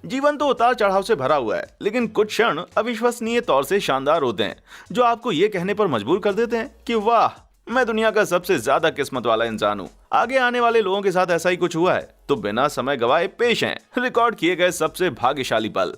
जीवन तो उतार चढ़ाव से भरा हुआ है, लेकिन कुछ क्षण अविश्वसनीय तौर से शानदार होते हैं, जो आपको ये कहने पर मजबूर कर देते हैं कि वाह, मैं दुनिया का सबसे ज्यादा किस्मत वाला इंसान हूँ। आगे आने वाले लोगों के साथ ऐसा ही कुछ हुआ है, तो बिना समय गवाए पेश हैं रिकॉर्ड किए गए सबसे भाग्यशाली पल।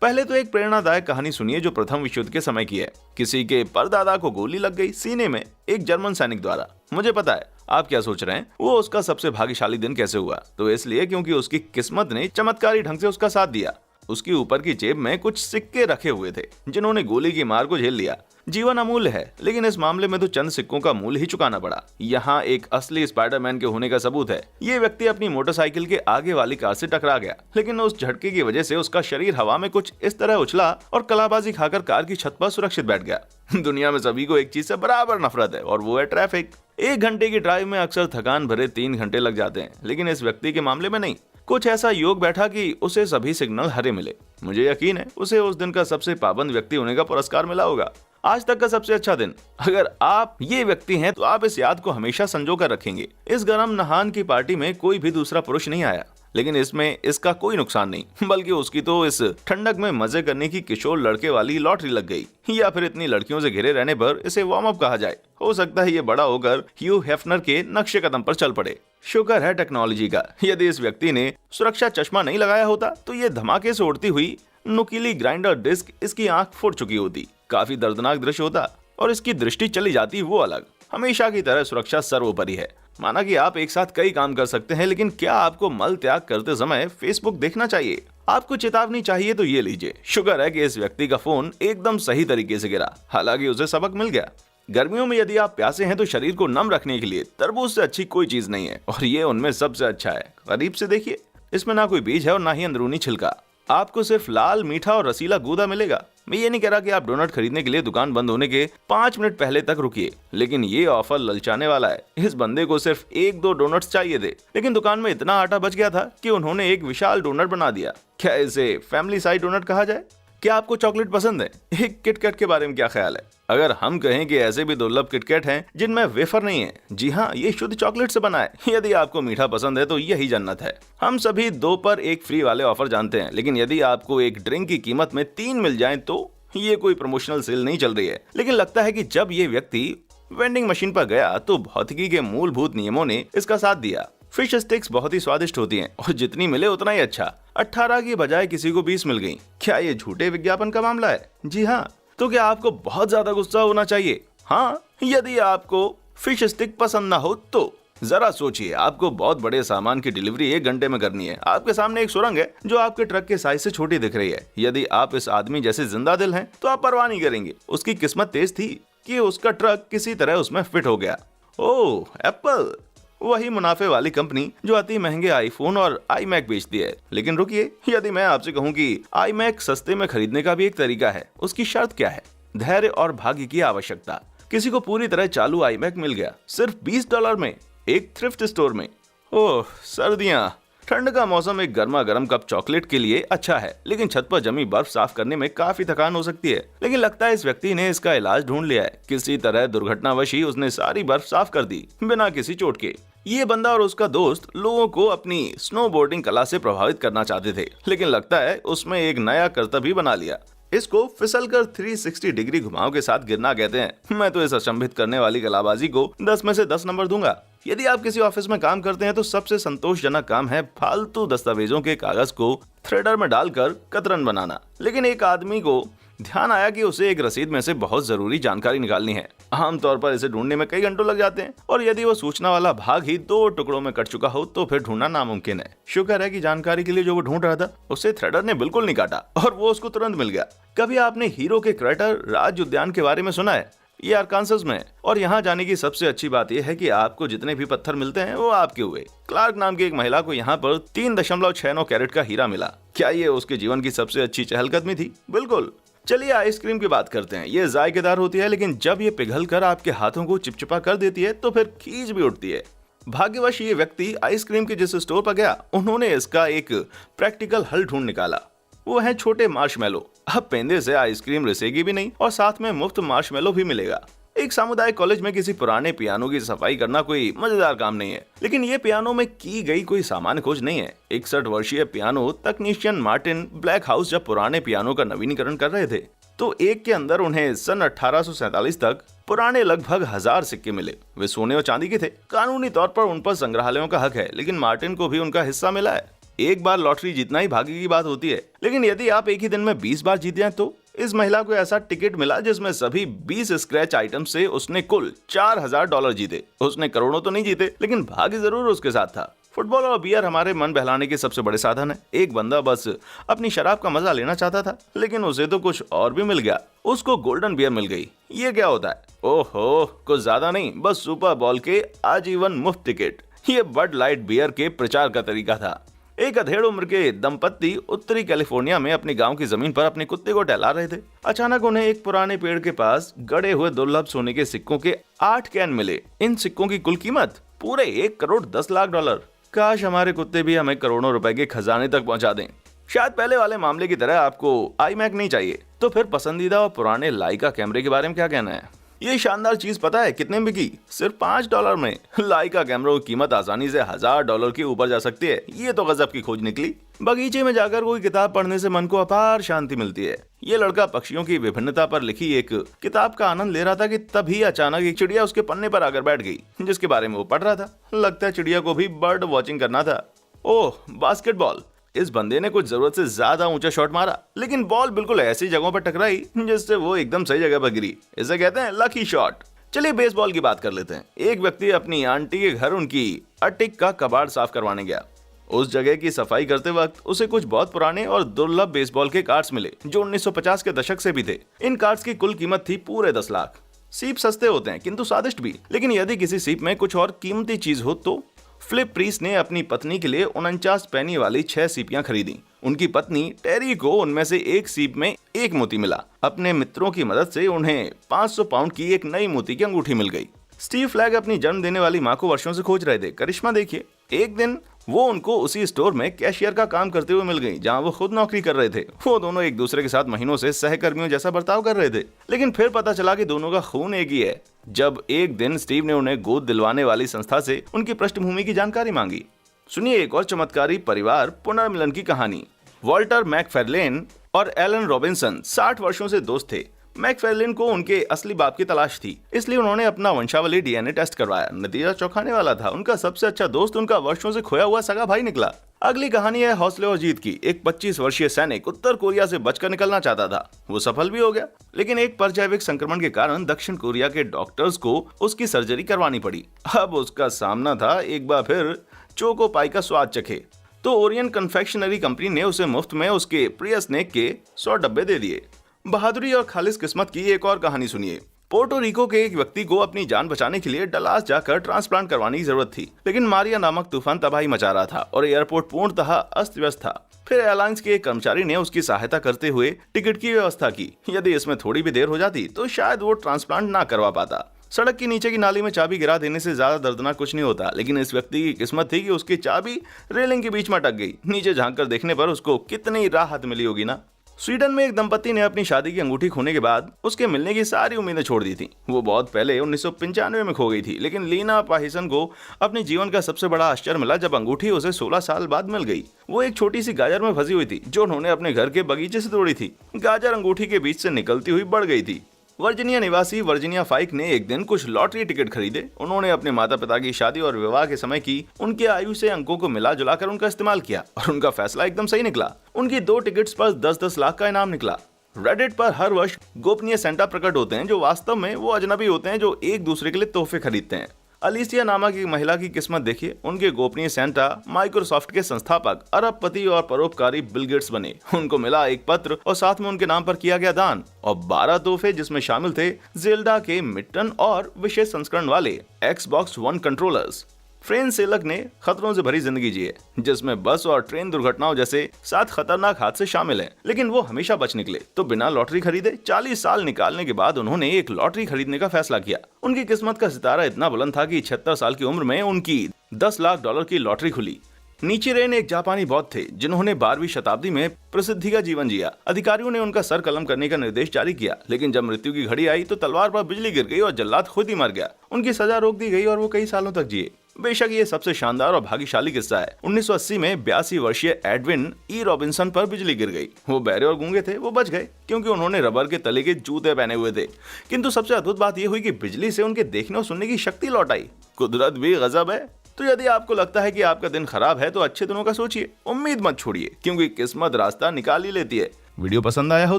पहले तो एक प्रेरणादायक कहानी सुनिए जो प्रथम विश्व युद्ध के समय की है। किसी के परदादा को गोली लग गई सीने में एक जर्मन सैनिक द्वारा। मुझे पता है आप क्या सोच रहे हैं, वो उसका सबसे भाग्यशाली दिन कैसे हुआ। तो इसलिए क्योंकि उसकी किस्मत ने चमत्कारी ढंग से उसका साथ दिया। उसके ऊपर की जेब में कुछ सिक्के रखे हुए थे जिन्होंने गोली की मार को झेल लिया। जीवन अमूल्य है, लेकिन इस मामले में तो चंद सिक्कों का मूल्य ही चुकाना पड़ा। यहाँ एक असली स्पाइडरमैन के होने का सबूत है। ये व्यक्ति अपनी मोटरसाइकिल के आगे वाली कार से टकरा गया, लेकिन उस झटके की वजह से उसका शरीर हवा में कुछ इस तरह उछला और कलाबाजी खाकर कार की छत पर सुरक्षित बैठ गया। दुनिया में सभी को एक चीज से बराबर नफरत है, और वो है ट्रैफिक। 1 घंटे की ड्राइव में अक्सर थकान भरे 3 घंटे लग जाते हैं, लेकिन इस व्यक्ति के मामले में नहीं। कुछ ऐसा योग बैठा कि उसे सभी सिग्नल हरे मिले। मुझे यकीन है उसे उस दिन का सबसे पाबंद व्यक्ति होने का पुरस्कार मिला होगा। आज तक का सबसे अच्छा दिन। अगर आप ये व्यक्ति हैं तो आप इस याद को हमेशा संजो कर रखेंगे। इस गरम नहान की पार्टी में कोई भी दूसरा पुरुष नहीं आया, लेकिन इसमें इसका कोई नुकसान नहीं, बल्कि उसकी तो इस ठंडक में मजे करने की किशोर लड़के वाली लॉटरी लग गई, या फिर इतनी लड़कियों से घिरे रहने पर इसे वार्म अप कहा जाए। हो सकता है ये बड़ा होकर ह्यू हेफनर के नक्शे कदम पर चल पड़े। शुक्र है टेक्नोलॉजी का। यदि इस व्यक्ति ने सुरक्षा चश्मा नहीं लगाया होता तो ये धमाके से उड़ती हुई नुकीली ग्राइंडर डिस्क इसकी आंख फोड़ चुकी होती। काफी दर्दनाक दृश्य होता, और इसकी दृष्टि चली जाती वो अलग। हमेशा की तरह सुरक्षा सर्वोपरि है। माना कि आप एक साथ कई काम कर सकते हैं, लेकिन क्या आपको मल त्याग करते समय फेसबुक देखना चाहिए? आपको चेतावनी चाहिए तो ये लीजिए। शुक्र है कि इस व्यक्ति का फोन एकदम सही तरीके से गिरा, हालांकि उसे सबक मिल गया। गर्मियों में यदि आप प्यासे हैं तो शरीर को नम रखने के लिए तरबूज से अच्छी कोई चीज नहीं है, और ये उनमें सबसे अच्छा है। करीब से देखिए, इसमें ना कोई बीज है और ना ही अंदरूनी छिलका। आपको सिर्फ लाल, मीठा और रसीला गूदा मिलेगा। मैं ये नहीं कह रहा कि आप डोनट खरीदने के लिए दुकान बंद होने के 5 मिनट पहले तक रुकिए, लेकिन ये ऑफर ललचाने वाला है। इस बंदे को सिर्फ 1-2 डोनट्स चाहिए थे, लेकिन दुकान में इतना आटा बच गया था कि उन्होंने एक विशाल डोनट बना दिया। क्या इसे फैमिली साइज डोनट कहा जाए? क्या आपको चॉकलेट पसंद है? एक किटकैट के बारे में क्या ख्याल है? अगर हम कहें कि ऐसे भी दुर्लभ किटकैट हैं जिनमें वेफर नहीं है, जी हाँ, ये शुद्ध चॉकलेट से बना है। यदि आपको मीठा पसंद है तो यही जन्नत है। हम सभी 2 पर 1 फ्री वाले ऑफर जानते हैं, लेकिन यदि आपको एक ड्रिंक की कीमत में 3 मिल जाएं तो ये कोई प्रमोशनल सेल नहीं चल रही है। लेकिन लगता है कि जब ये व्यक्ति वेंडिंग मशीन पर गया तो भौतिकी के मूलभूत नियमों ने इसका साथ दिया। फिश स्टिक्स बहुत ही स्वादिष्ट होती हैं, और जितनी मिले उतना ही अच्छा। 18 की बजाय किसी को 20 मिल गई। क्या ये झूठे विज्ञापन का मामला है? जी हाँ। तो क्या आपको बहुत ज्यादा गुस्सा होना चाहिए? हाँ, यदि आपको फिश स्टिक पसंद ना हो तो जरा सोचिए। आपको बहुत बड़े सामान की डिलीवरी 1 घंटे में करनी है। आपके सामने एक सुरंग है जो आपके ट्रक के साइज से छोटी दिख रही है। यदि आप इस आदमी जैसे जिंदा दिल हैं तो आप परवाह नहीं करेंगे। उसकी किस्मत तेज थी कि उसका ट्रक किसी तरह उसमें फिट हो गया। ओह, एप्पल, वही मुनाफे वाली कंपनी जो अति महंगे आईफोन और iMac बेचती है। लेकिन रुकिए, यदि मैं आपसे कहूं कि iMac सस्ते में खरीदने का भी एक तरीका है, उसकी शर्त क्या है? धैर्य और भाग्य की आवश्यकता। किसी को पूरी तरह चालू iMac मिल गया सिर्फ $20 में, एक थ्रिफ्ट स्टोर में। ओह, सर्दियां, ठंड का मौसम एक गर्मा गर्म कप चॉकलेट के लिए अच्छा है, लेकिन छत पर जमी बर्फ साफ करने में काफी थकान हो सकती है। लेकिन लगता है इस व्यक्ति ने इसका इलाज ढूंढ लिया है। किसी तरह दुर्घटनावश ही उसने सारी बर्फ साफ कर दी बिना किसी चोट के। ये बंदा और उसका दोस्त लोगों को अपनी स्नोबोर्डिंग कला से प्रभावित करना चाहते थे, लेकिन लगता है उसमें एक नया कर्तव्य भी बना लिया। इसको फिसलकर 360 डिग्री घुमाव के साथ गिरना कहते हैं। मैं तो इस अचंभित करने वाली कलाबाजी को 10 में से 10 नंबर दूंगा। यदि आप किसी ऑफिस में काम करते हैं तो सबसे संतोषजनक काम है फालतू दस्तावेजों के कागज को थ्रेडर में डालकर कतरन बनाना। लेकिन एक आदमी को ध्यान आया कि उसे एक रसीद में से बहुत जरूरी जानकारी निकालनी है। आमतौर पर इसे ढूंढने में कई घंटों लग जाते हैं, और यदि वो सूचना वाला भाग ही 2 टुकड़ों में कट चुका हो तो फिर ढूंढना नामुमकिन है। शुक्र है कि जानकारी के लिए जो वो ढूंढ रहा था उसे थ्रेडर ने बिल्कुल नहीं काटा, और वो उसको तुरंत मिल गया। कभी आपने हीरो के क्रेटर राज्य उद्यान के बारे में सुना है? ये अरकानसास में है, और यहाँ जाने की सबसे अच्छी बात यह है कि आपको जितने भी पत्थर मिलते हैं वो आपके हुए। क्लार्क नाम की एक महिला को यहाँ पर 3.69 कैरेट का हीरा मिला। क्या ये उसके जीवन की सबसे अच्छी चहलकदमी थी? बिल्कुल। चलिए आइसक्रीम की बात करते हैं। ये जायकेदार होती है, लेकिन जब ये पिघलकर आपके हाथों को चिपचिपा कर देती है तो फिर खींच भी उठती है। भाग्यवश ये व्यक्ति आइसक्रीम के जिस स्टोर पर गया, उन्होंने इसका एक प्रैक्टिकल हल ढूंढ निकाला। वो है छोटे मार्शमेलो। अब पेंदे से आइसक्रीम रिसेगी भी नहीं, और साथ में मुफ्त मार्शमेलो भी मिलेगा। एक सामुदायिक कॉलेज में किसी पुराने पियानो की सफाई करना कोई मजेदार काम नहीं है, लेकिन ये पियानो में की गई कोई सामान्य खोज नहीं है। 61 वर्षीय पियानो तकनीशियन मार्टिन ब्लैक हाउस जब पुराने पियानो का नवीनीकरण कर रहे थे तो एक के अंदर उन्हें सन 1847 तक पुराने लगभग 1000 सिक्के मिले। वे सोने और चांदी के थे। कानूनी तौर पर उन पर संग्रहालयों का हक है, लेकिन मार्टिन को भी उनका हिस्सा मिला है। एक बार लॉटरी जीतना ही भाग्य की बात होती है, लेकिन यदि आप एक ही दिन में 20 बार जीत जाएं तो इस महिला को ऐसा टिकट मिला जिसमें सभी 20 स्क्रैच आइटम से उसने कुल $4000 जीते। उसने करोड़ों तो नहीं जीते, लेकिन भाग्य जरूर उसके साथ था। फुटबॉल और बियर हमारे मन बहलाने के सबसे बड़े साधन है। एक बंदा बस अपनी शराब का मजा लेना चाहता था, लेकिन उसे तो कुछ और भी मिल गया। उसको गोल्डन बियर मिल गई। ये क्या होता है? ओहो, कुछ ज्यादा नहीं, बस सुपर बॉल के आजीवन मुफ्त टिकट। ये बड लाइट बियर के प्रचार का तरीका था। एक अधेड़ उम्र के दंपत्ति उत्तरी कैलिफोर्निया में अपने गांव की जमीन पर अपने कुत्ते को टहला रहे थे। अचानक उन्हें एक पुराने पेड़ के पास गड़े हुए दुर्लभ सोने के सिक्कों के 8 कैन मिले। इन सिक्कों की कुल कीमत पूरे $1,10,00,000। काश हमारे कुत्ते भी हमें करोड़ों रुपए के खजाने तक पहुंचा दें। शायद पहले वाले मामले की तरह आपको iMac नहीं चाहिए, तो फिर पसंदीदा और पुराने लाइका कैमरे के बारे में क्या कहना है? ये शानदार चीज पता है कितने में बिकी? सिर्फ $5 में। लाइका कैमरों की कीमत आसानी से $1000 के ऊपर जा सकती है। ये तो गजब की खोज निकली। बगीचे में जाकर कोई किताब पढ़ने से मन को अपार शांति मिलती है। ये लड़का पक्षियों की विभिन्नता पर लिखी एक किताब का आनंद ले रहा था कि तभी अचानक एक चिड़िया उसके पन्ने पर आकर बैठ गई, जिसके बारे में वो पढ़ रहा था। लगता है चिड़िया को भी बर्ड वॉचिंग करना था। ओह, बास्केटबॉल। इस बंदे ने कुछ जरूरत से ज्यादा ऊंचा शॉट मारा, लेकिन बॉल बिल्कुल ऐसी जगहों पर टकराई जिससे वो एकदम सही जगह पर गिरी। इसे कहते हैं लकी शॉट। चलिए बेसबॉल की बात कर लेते हैं। एक व्यक्ति अपनी आंटी के घर उनकी अटिक का कबाड़ साफ करवाने गया। उस जगह की सफाई करते वक्त उसे कुछ बहुत पुराने और दुर्लभ बेसबॉल के कार्ड्स मिले जो 1950 के दशक से भी थे। इन कार्ड्स की कुल कीमत थी पूरे 10 लाख। सीप सस्ते होते हैं किंतु स्वादिष्ट भी, लेकिन यदि किसी सीप में कुछ और कीमती चीज हो तो फिलिप प्रीस ने अपनी पत्नी के लिए 49 पैनी वाली 6 सीपियां खरीदी। उनकी पत्नी टेरी को उनमें से एक सीप में एक मोती मिला। अपने मित्रों की मदद से उन्हें 500 पाउंड की एक नई मोती की अंगूठी मिल गई। स्टीव फ्लैग अपनी जन्म देने वाली मां को वर्षों से खोज रहे थे। करिश्मा देखिए, एक दिन वो उनको उसी स्टोर में कैशियर का काम करते हुए मिल गई जहां वो खुद नौकरी कर रहे थे। वो दोनों एक दूसरे के साथ महीनों से सहकर्मियों जैसा बर्ताव कर रहे थे, लेकिन फिर पता चला कि दोनों का खून एक ही है। जब एक दिन स्टीव ने उन्हें गोद दिलवाने वाली संस्था से उनकी पृष्ठभूमि की जानकारी मांगी। सुनिए एक और चमत्कारी परिवार पुनर्मिलन की कहानी। वॉल्टर मैकफार्लेन और एलन रॉबिन्सन 60 वर्षों से दोस्त थे। मैकफार्लेन को उनके असली बाप की तलाश थी, इसलिए उन्होंने अपना वंशावली डीएनए टेस्ट करवाया। नतीजा चौंकाने वाला था। उनका सबसे अच्छा दोस्त उनका वर्षों से खोया हुआ सगा भाई निकला। अगली कहानी है हौसले और जीत की। एक 25 वर्षीय सैनिक उत्तर कोरिया से बचकर निकलना चाहता था। वो सफल भी हो गया, लेकिन एक परजैविक संक्रमण के कारण दक्षिण कोरिया के डॉक्टर्स को उसकी सर्जरी करवानी पड़ी। अब उसका सामना था एक बार फिर चोको पाई का स्वाद चखे, तो ओरियन कन्फेक्शनरी कंपनी ने उसे मुफ्त में उसके प्रिय स्नेक के 100 डब्बे दे दिए। बहादुरी और खालिस किस्मत की एक और कहानी सुनिए। पोर्टो रिको के एक व्यक्ति को अपनी जान बचाने के लिए डलास जाकर ट्रांसप्लांट करवाने की जरूरत थी, लेकिन मारिया नामक तूफान तबाही मचा रहा था और एयरपोर्ट पूर्णतः अस्त व्यस्त था। फिर एयरलाइंस के एक कर्मचारी ने उसकी सहायता करते हुए टिकट की व्यवस्था की। यदि इसमें थोड़ी भी देर हो जाती तो शायद वो ट्रांसप्लांट ना करवा पाता। सड़क के नीचे की नाली में चाबी गिरा देने से ज्यादा दर्दनाक कुछ नहीं होता, लेकिन इस व्यक्ति की किस्मत थी कि उसकी चाबी रेलिंग के बीच में अटक गई। नीचे झांककर देखने पर उसको कितनी राहत मिली होगी ना। स्वीडन में एक दंपत्ति ने अपनी शादी की अंगूठी खोने के बाद उसके मिलने की सारी उम्मीदें छोड़ दी थी। वो बहुत पहले 1995 में खो गई थी, लेकिन लीना पाहिसन को अपने जीवन का सबसे बड़ा आश्चर्य मिला जब अंगूठी उसे 16 साल बाद मिल गई। वो एक छोटी सी गाजर में फंसी हुई थी जो उन्होंने अपने घर के बगीचे से तोड़ी थी। गाजर अंगूठी के बीच से निकलती हुई बढ़ गई थी। वर्जीनिया निवासी वर्जीनिया फाइक ने एक दिन कुछ लॉटरी टिकट खरीदे। उन्होंने अपने माता पिता की शादी और विवाह के समय की उनके आयु से अंकों को मिला जुलाकर उनका इस्तेमाल किया और उनका फैसला एकदम सही निकला। उनकी 2 टिकट्स पर 10-10 लाख का इनाम निकला। रेडिट पर हर वर्ष गोपनीय सेंटा प्रकट होते हैं जो वास्तव में वो अजनबी होते हैं जो एक दूसरे के लिए तोहफे खरीदते हैं। अलिसिया नामक एक महिला की किस्मत देखिए। उनके गोपनीय सेंटा माइक्रोसॉफ्ट के संस्थापक अरबपति और परोपकारी बिल गेट्स बने। उनको मिला एक पत्र और साथ में उनके नाम पर किया गया दान और 12 तोहफे जिसमें शामिल थे जेल्डा के मिट्टन और विशेष संस्करण वाले Xbox One कंट्रोलर्स। फ्रेंच सेलक ने खतरों से भरी जिंदगी जी है, जिसमें बस और ट्रेन दुर्घटनाओं जैसे 7 खतरनाक हादसे शामिल हैं, लेकिन वो हमेशा बच निकले। तो बिना लॉटरी खरीदे 40 साल निकालने के बाद उन्होंने एक लॉटरी खरीदने का फैसला किया। उनकी किस्मत का सितारा इतना बुलंद था कि 76 साल की उम्र में उनकी $10 लाख की लॉटरी खुली। नीचिरेन एक जापानी बौद्ध थे जिन्होंने 12वीं शताब्दी में प्रसिद्धि का जीवन जिया। अधिकारियों ने उनका सर कलम करने का निर्देश जारी किया, लेकिन जब मृत्यु की घड़ी आई तो तलवार पर बिजली गिर गई और जल्लाद खुद ही मर गया। उनकी सजा रोक दी गई और वो कई सालों तक जिए। बेशक ये सबसे शानदार और भाग्यशाली किस्सा है। 1980 में 82 वर्षीय एडविन ई रॉबिन्सन पर बिजली गिर गई। वो बहरे और गूंगे थे, वो बच गए क्योंकि उन्होंने रबर के तले के जूते पहने हुए थे। किंतु सबसे अद्भुत बात यह हुई कि बिजली से उनके देखने और सुनने की शक्ति लौट आई। कुदरत भी गजब है। तो यदि आपको लगता है कि आपका दिन खराब है तो अच्छे दिनों का सोचिए, उम्मीद मत छोड़िए, क्योंकि किस्मत रास्ता निकाल ही लेती है। वीडियो पसंद आया हो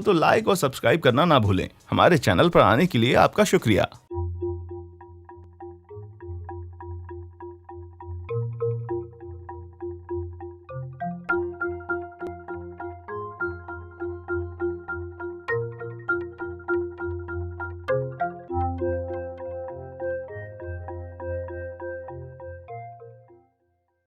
तो लाइक और सब्सक्राइब करना ना भूलें। हमारे चैनल पर आने के लिए आपका शुक्रिया।